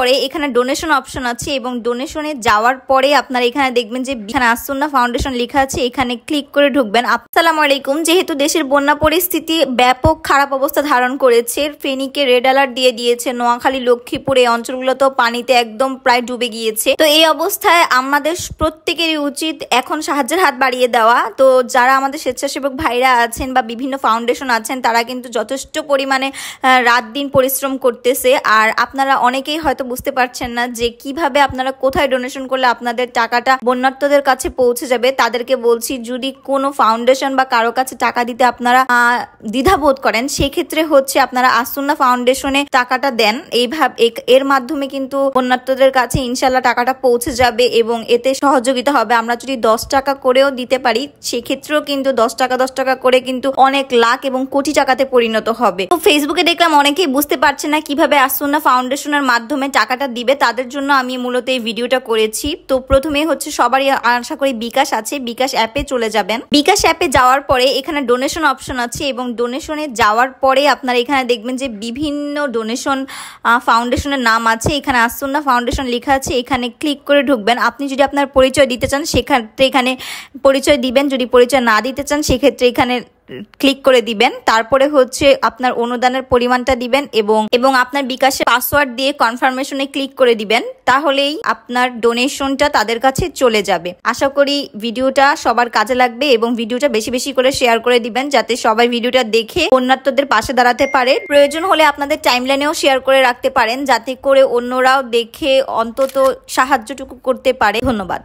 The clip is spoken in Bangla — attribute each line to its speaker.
Speaker 1: পরে এখানে ডোনেশন অপশন আছে এবং ডোনেশনে যাওয়ার পরে আপনারা এখানে দেখবেন যে এখানে আসুন্না ফাউন্ডেশন লেখা আছে, এখানে ক্লিক করে ঢুকবেন। আসসালামু আলাইকুম। যেহেতু দেশের বন্যা পরিস্থিতি ব্যাপক খারাপ অবস্থা ধারণ করেছে, ফেনীকে রেড অ্যালার্ট দিয়ে দিয়েছে, নোয়াখালী লক্ষ্মীপুর এই অঞ্চলগুলো তো পানিতে একদম প্রায় ডুবে গিয়েছে। তো এই অবস্থায় আমাদের প্রত্যেকেরই উচিত এখন সাহায্যের হাত বাড়িয়ে দেওয়া। তো যারা আমাদের স্বেচ্ছাসেবক ভাইরা আছেন বা বিভিন্ন ফাউন্ডেশন আছেন তারা কিন্তু যথেষ্ট পরিমাণে রাত দিন পরিশ্রম করতেছে। আর আপনারা অনেকেই হয়তো বুঝতে পারছেন না যে কিভাবে আপনারা কোথায় ডোনেশন করলে আপনাদের টাকাটা বন্যার্তদের কাছে পৌঁছে যাবে। তাদেরকে বলছি, যদি কোনো ফাউন্ডেশন বা কারো কাছে টাকা দিতে আপনারা দ্বিধাবোধ করেন, সেক্ষেত্রে হচ্ছে আপনারা আসুন্না ফাউন্ডেশনে টাকাটা দেন। এর মাধ্যমে কিন্তু বন্যার্তদের কাছে ইনশাল্লাহ টাকাটা পৌঁছে যাবে এবং এতে সহযোগিতা হবে। আমরা যদি 10 টাকা করেও দিতে পারি, সেক্ষেত্রেও কিন্তু 10 টাকা করে কিন্তু অনেক লাখ এবং কোটি টাকাতে পরিণত হবে। তো ফেসবুকে দেখলাম অনেকেই বুঝতে পারছে না কিভাবে আসুন্না ফাউন্ডেশনের মাধ্যমে টাকাটা দিবে, তাদের জন্য আমি মূলত এই ভিডিওটা করেছি। তো প্রথমে হচ্ছে সবারই আশা করি বিকাশ আছে, বিকাশ অ্যাপে চলে যাবেন। বিকাশ অ্যাপে যাওয়ার পরে এখানে ডোনেশন অপশন আছে এবং ডোনেশনে যাওয়ার পরে আপনারা এখানে দেখবেন যে বিভিন্ন ডোনেশন ফাউন্ডেশনের নাম আছে, এখানে আসুন্না ফাউন্ডেশন লেখা আছে, এখানে ক্লিক করে ঢুকবেন। আপনি যদি আপনার পরিচয় দিতে চান সেক্ষেত্রে এখানে পরিচয় দিবেন, যদি পরিচয় না দিতে চান সেক্ষেত্রে এখানে ক্লিক করে দিবেন। তারপরে হচ্ছে আপনার অনুদানের পরিমাণটা দিবেন এবং আপনার বিকাশে পাসওয়ার্ড দিয়ে কনফার্মেশনে ক্লিক করে দিবেন, তাহলেই আপনার ডোনেশনটা তাদের কাছে চলে যাবে। আশা করি ভিডিওটা সবার কাজে লাগবে এবং ভিডিওটা বেশি বেশি করে শেয়ার করে দিবেন যাতে সবাই ভিডিওটা দেখে বন্যার্তদের পাশে দাঁড়াতে পারে। প্রয়োজন হলে আপনাদের টাইমলাইনেও শেয়ার করে রাখতে পারেন যাতে করে অন্যরাও দেখে অন্তত সাহায্যটুকু করতে পারে। ধন্যবাদ।